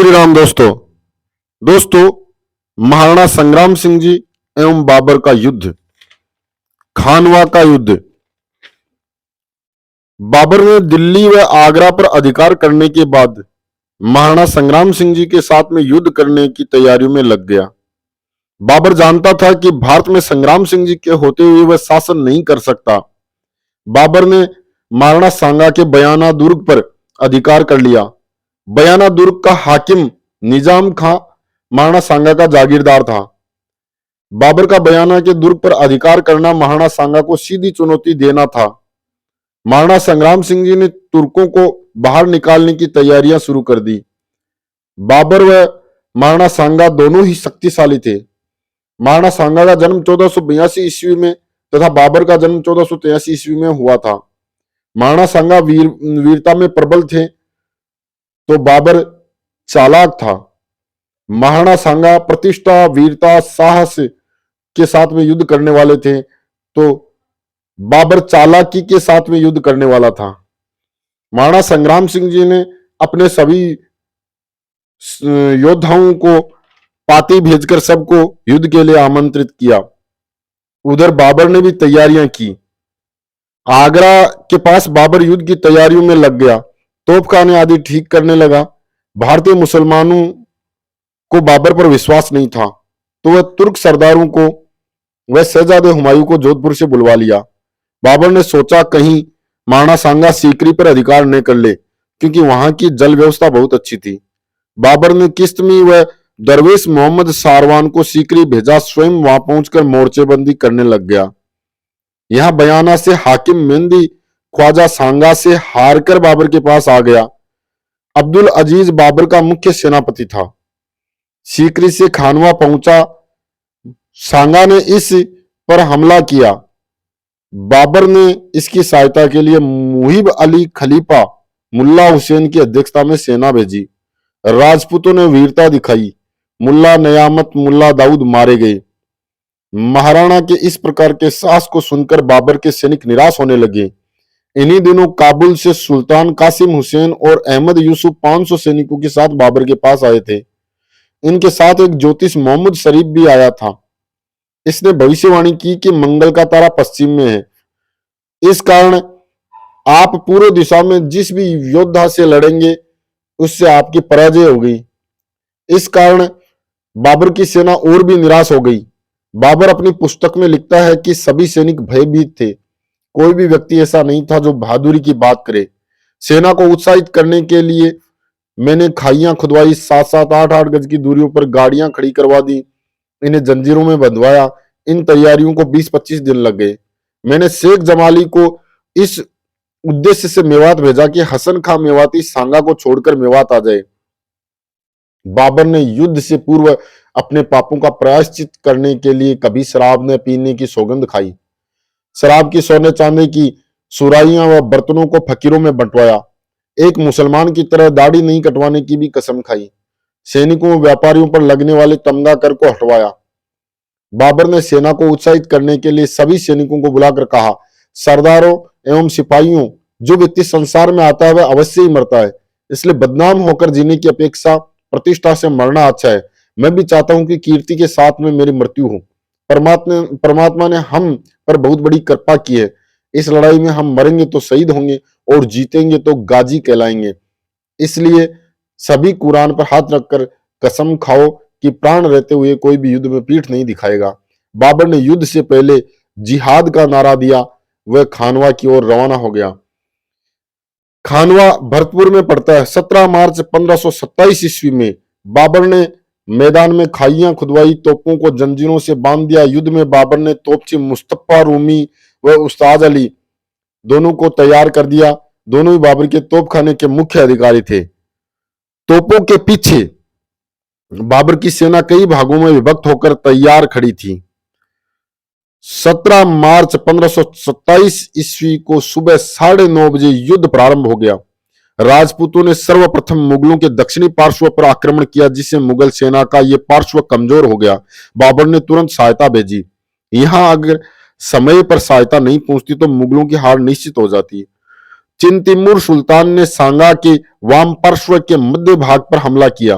श्री राम दोस्तों। महाराणा संग्राम सिंह जी एवं बाबर का युद्ध, खानवा का युद्ध। बाबर ने दिल्ली व आगरा पर अधिकार करने के बाद महाराणा संग्राम सिंह जी के साथ में युद्ध करने की तैयारियों में लग गया। बाबर जानता था कि भारत में संग्राम सिंह जी के होते हुए वह शासन नहीं कर सकता। बाबर ने महाराणा सांगा के बयाना दुर्ग पर अधिकार कर लिया। बयाना दुर्ग का हाकिम निजाम खां महाराणा सांगा का जागीरदार था। बाबर का बयाना के दुर्ग पर अधिकार करना महाराणा सांगा को सीधी चुनौती देना था। महाराणा संग्राम सिंह जी ने तुर्कों को बाहर निकालने की तैयारियां शुरू कर दी। बाबर व महाराणा सांगा दोनों ही शक्तिशाली थे। महाराणा सांगा का जन्म 1482 ईस्वी में तथा बाबर का जन्म 1483 ईस्वी में हुआ था। महाराणा सांगा वीरता में प्रबल थे तो बाबर चालाक था। महाराणा सांगा प्रतिष्ठा, वीरता, साहस के साथ में युद्ध करने वाले थे तो बाबर चालाकी के साथ में युद्ध करने वाला था। महाराणा संग्राम सिंह जी ने अपने सभी योद्धाओं को पाती भेजकर सबको युद्ध के लिए आमंत्रित किया। उधर बाबर ने भी तैयारियां की। आगरा के पास बाबर युद्ध की तैयारियों में लग गया। तोपखाने आदि ठीक करने लगा। भारतीय मुसलमानों को बाबर पर विश्वास नहीं था तो वह तुर्क सरदारों को वह शहजादे हुमायूं को जोधपुर से बुलवा लिया। बाबर ने सोचा कहीं महाराणा सांगा सीकरी पर अधिकार न कर ले, क्योंकि वहां की जल व्यवस्था बहुत अच्छी थी। बाबर ने किस्तमी व दरवेश मोहम्मद सारवान को सीकरी भेजा। स्वयं वहां पहुंचकर मोर्चेबंदी करने लग गया। यहां बयाना से हाकिम मेहंदी ख्वाजा सांगा से हारकर बाबर के पास आ गया। अब्दुल अजीज बाबर का मुख्य सेनापति था। सीकरी से खानवा पहुंचा। सांगा ने इस पर हमला किया। बाबर ने इसकी सहायता के लिए मुहिब अली खलीफा मुल्ला हुसैन की अध्यक्षता में सेना भेजी। राजपूतों ने वीरता दिखाई। मुल्ला नयामत, मुल्ला दाऊद मारे गए। महाराणा के इस प्रकार के साहस को सुनकर बाबर के सैनिक निराश होने लगे। इन्हीं दिनों काबुल से सुल्तान कासिम हुसैन और अहमद यूसुफ 500 सैनिकों के साथ बाबर के पास आए थे। इनके साथ एक ज्योतिष मोहम्मद शरीफ भी आया था। इसने भविष्यवाणी की कि मंगल का तारा पश्चिम में है, इस कारण आप पूर्व दिशा में जिस भी योद्धा से लड़ेंगे उससे आपकी पराजय हो गई। इस कारण बाबर की सेना और भी निराश हो गई। बाबर अपनी पुस्तक में लिखता है कि सभी सैनिक भयभीत थे। कोई भी व्यक्ति ऐसा नहीं था जो बहादुरी की बात करे। सेना को उत्साहित करने के लिए मैंने खाइयां खुदवाई। 7-7, 8-8 गज की दूरियों पर गाड़ियां खड़ी करवा दी। इन्हें जंजीरों में बंधवाया। इन तैयारियों को 20-25 दिन लग गए। मैंने शेख जमाली को इस उद्देश्य से मेवात भेजा कि हसन खां मेवाती सांगा को छोड़कर मेवात आ जाए। बाबर ने युद्ध से पूर्व अपने पापों का प्रायश्चित करने के लिए कभी शराब न पीने की सौगंध खाई। शराब की, सोने चांदी की सुराइयां व बर्तनों को फकीरों में बंटवाया। एक मुसलमान की तरह दाढ़ी नहीं कटवाने की भी कसम खाई। सैनिकों व व्यापारियों पर लगने वाले तमगा कर को हटवाया। बाबर ने सेना को उत्साहित करने के लिए सभी सैनिकों को बुलाकर कहा, सरदारों एवं सिपाहियों, जो व्यक्ति संसार में आता है वह अवश्य ही मरता है, इसलिए बदनाम होकर जीने की अपेक्षा प्रतिष्ठा से मरना अच्छा है। मैं भी चाहता हूं कि कीर्ति के साथ में मेरी मृत्यु हो। परमात्मा ने हम पर बहुत बड़ी कृपा की है। इस लड़ाई में हम मरेंगे तो शहीद होंगे और जीतेंगे तो गाजी कहलाएंगे। इसलिए सभी कुरान पर हाथ रखकर कसम खाओ कि प्राण रहते हुए कोई भी युद्ध में पीठ नहीं दिखाएगा। बाबर ने युद्ध से पहले जिहाद का नारा दिया। वह खानवा की ओर रवाना हो गया। खानवा भरतपुर में पड़ता है। 17 मार्च 1527 ईस्वी में बाबर ने मैदान में खाइयां खुदवाई, तोपों को जंजीरों से बांध दिया। युद्ध में बाबर ने तोपची मुस्तफा रूमी व उस्ताद अली दोनों को तैयार कर दिया। दोनों ही बाबर के तोपखाने के मुख्य अधिकारी थे। तोपों के पीछे बाबर की सेना कई भागों में विभक्त होकर तैयार खड़ी थी। 17 मार्च 1527 ईस्वी को सुबह 9:30 बजे युद्ध प्रारंभ हो गया। राजपूतों ने सर्वप्रथम मुगलों के दक्षिणी पार्श्व पर आक्रमण किया, जिससे मुगल सेना का यह पार्श्व कमजोर हो गया। बाबर ने तुरंत सहायता भेजी। यहां अगर समय पर सहायता नहीं पहुंचती तो मुगलों की हार निश्चित हो जाती। चिन तिमुर सुल्तान ने सांगा के वाम पार्श्व के मध्य भाग पर हमला किया।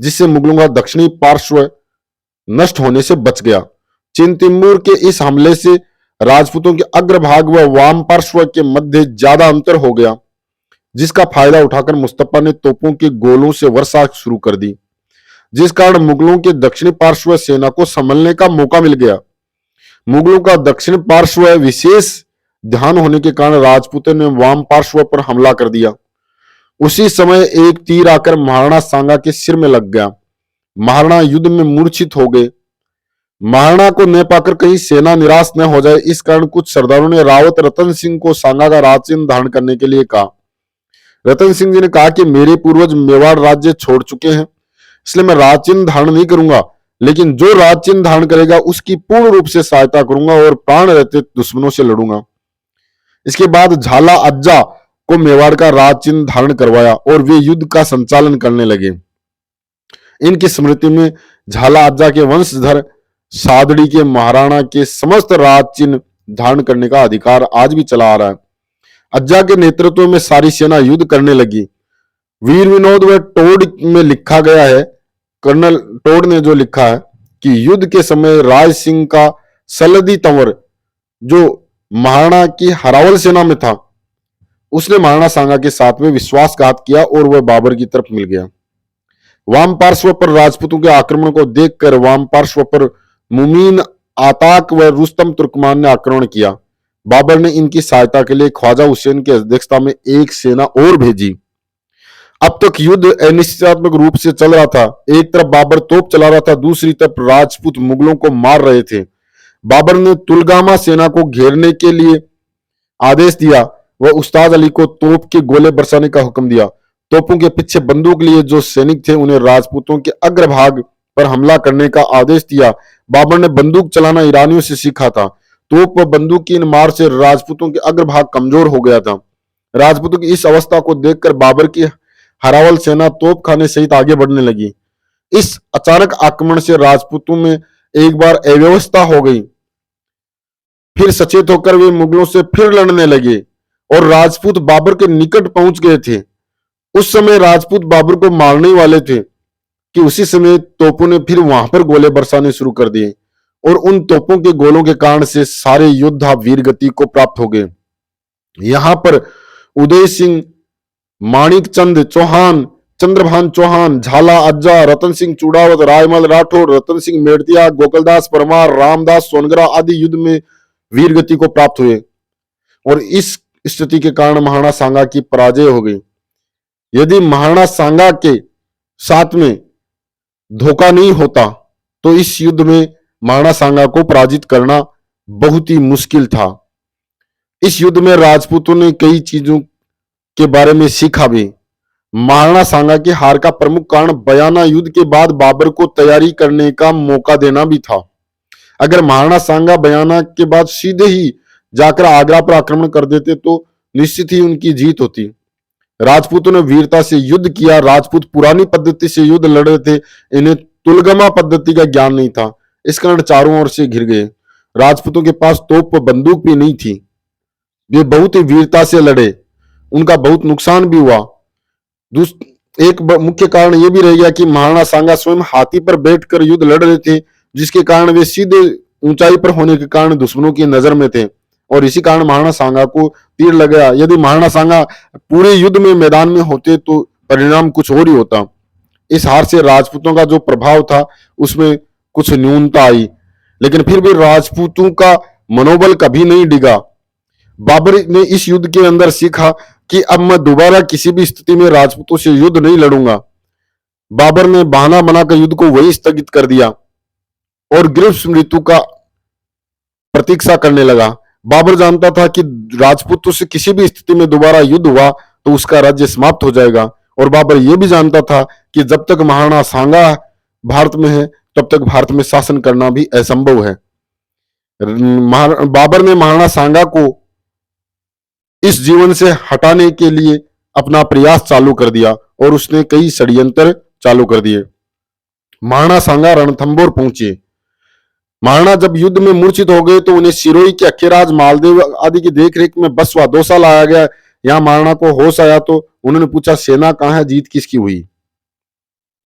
जिससे मुगलों का दक्षिणी पार्श्व नष्ट होने से बच गया। चिंतिम्बूर के इस हमले से राजपूतों के अग्रभाग व वाम पार्श्व के मध्य ज्यादा अंतर हो गया, जिसका फायदा उठाकर मुस्तफा ने तोपों के गोलों से वर्षा शुरू कर दी, जिस कारण मुगलों के दक्षिणी पार्श्व सेना को संभलने का मौका मिल गया। मुगलों का दक्षिण पार्श्व विशेष ध्यान होने के कारण राजपूतों ने वाम पार्श्व पर हमला कर दिया। उसी समय एक तीर आकर महाराणा सांगा के सिर में लग गया। महाराणा युद्ध में मूर्छित हो गए। महाराणा को न पाकर कहीं सेना निराश न हो जाए, इस कारण कुछ सरदारों ने रावत रतन सिंह को सांगा का राजचिन्ह धारण करने के लिए कहा। रतन सिंह जी ने कहा कि मेरे पूर्वज मेवाड़ राज्य छोड़ चुके हैं, इसलिए मैं राजचिन्ह धारण नहीं करूंगा, लेकिन जो राजचिन्ह धारण करेगा उसकी पूर्ण रूप से सहायता करूंगा और प्राण रहते दुश्मनों से लड़ूंगा। इसके बाद झाला अज्जा को मेवाड़ का राजचिन्ह धारण करवाया और वे युद्ध का संचालन करने लगे। इनकी स्मृति में झाला अज्जा के वंशधर सादड़ी के महाराणा के समस्त राज चिन्ह धारण करने का अधिकार आज भी चला आ रहा है। अज्जा के नेतृत्व में सारी सेना युद्ध करने लगी। वीर विनोद व टोड में लिखा गया है, कर्नल टोड ने जो लिखा है कि युद्ध के समय राज सिंह का सलदी तंवर जो महाराणा की हरावल सेना में था, उसने महाराणा सांगा के साथ में विश्वासघात किया और वह बाबर की तरफ मिल गया। वाम पार्श्व पर राजपूतों के आक्रमण को देखकर वाम पार्श्व पर मुमीन आताक व रुस्तम तुर्कमान ने आक्रमण किया। बाबर ने इनकी सहायता के लिए ख्वाजा हुसैन की अध्यक्षता में एक सेना और भेजी। अब तक युद्ध अनिश्चितात्मक रूप से चल रहा था। एक तरफ बाबर तोप चला रहा था, दूसरी तरफ राजपूत मुगलों को मार रहे थे। बाबर ने तुलगामा सेना को घेरने के लिए आदेश दिया व उस्ताद अली को तोप के गोले बरसाने का हुक्म दिया। तोपों के पीछे बंदूक लिए जो सैनिक थे उन्हें राजपूतों के अग्रभाग पर हमला करने का आदेश दिया। बाबर ने बंदूक चलाना ईरानियों से सीखा था। तोप व बंदूक की इन मार से राजपूतों के अग्रभाग कमजोर हो गया था। राजपूतों की इस अवस्था को देखकर बाबर की हरावल सेना तोप खाने सहित आगे बढ़ने लगी। इस अचानक आक्रमण से राजपूतों में एक बार अव्यवस्था हो गई। फिर सचेत होकर वे मुगलों से फिर लड़ने लगे और राजपूत बाबर के निकट पहुंच गए थे। उस समय राजपूत बाबर को मारने वाले थे कि उसी समय तोपों ने फिर वहां पर गोले बरसाने शुरू कर दिए और उन तोपों के गोलों के कारण से सारे योद्धा वीरगति को प्राप्त हो गए। यहां पर उदय सिंह, माणिक चंद चौहान, चंद्रभान चौहान, झाला अज्जा, रतन सिंह चूड़ावत, रायमल राठौर, रतन सिंह मेड़तिया, गोकुलदास परमार, रामदास सोनगरा आदि युद्ध में वीरगति को प्राप्त हुए और इस स्थिति के कारण महाराणा सांगा की पराजय हो गई। यदि महाराणा सांगा के साथ में धोखा नहीं होता तो इस युद्ध में महाराणा सांगा को पराजित करना बहुत ही मुश्किल था। इस युद्ध में राजपूतों ने कई चीजों के बारे में सीखा भी। महाराणा सांगा की हार का प्रमुख कारण बयाना युद्ध के बाद बाबर को तैयारी करने का मौका देना भी था। अगर महाराणा सांगा बयाना के बाद सीधे ही जाकर आगरा पर आक्रमण कर देते तो निश्चित ही उनकी जीत होती। राजपूतों ने वीरता से युद्ध किया। राजपूत पुरानी पद्धति से युद्ध लड़ रहे थे, इन्हें तुलगमा पद्धति का ज्ञान नहीं था, इस कारण चारों ओर से घिर गए। राजपूतों के पास तोप व बंदूक भी नहीं थी। वे बहुत ही वीरता से लड़े, उनका बहुत नुकसान भी हुआ। एक मुख्य कारण यह भी रह गया कि महाराणा सांगा स्वयं हाथी पर बैठकर युद्ध लड़ रहे थे, जिसके कारण वे सीधे ऊंचाई पर होने के कारण दुश्मनों की नजर में थे और इसी कारण महाराणा सांगा को तीर लग गया। यदि महाराणा सांगा पूरे युद्ध में मैदान में होते तो परिणाम कुछ और ही होता। इस हार से राजपूतों का जो प्रभाव था उसमें कुछ न्यूनता आई, लेकिन फिर भी राजपूतों का मनोबल कभी नहीं डिगा। बाबर ने इस युद्ध के अंदर सीखा कि अब मैं दोबारा किसी भी स्थिति में राजपूतों से युद्ध नहीं लड़ूंगा। बाबर ने बहाना बनाकर युद्ध को वही स्थगित कर दिया और ग्रीष्म ऋतु का प्रतीक्षा करने लगा। बाबर जानता था कि राजपूतों से किसी भी स्थिति में दोबारा युद्ध हुआ तो उसका राज्य समाप्त हो जाएगा और बाबर यह भी जानता था कि जब तक महाराणा सांगा भारत में है तब तक भारत में शासन करना भी असंभव है। बाबर ने महाराणा सांगा को इस जीवन से हटाने के लिए अपना प्रयास चालू कर दिया और उसने कई षड्यंत्र चालू कर दिए। महाराणा सांगा रणथंबोर पहुंचे। महाराणा जब युद्ध में मूर्छित हो गए तो उन्हें सिरोही के अखेराज, मालदेव आदि की देखरेख में बसवा दौसा लाया गया। यहां महाराणा को होश आया तो उन्होंने पूछा सेना कहां है, जीत किसकी हुई।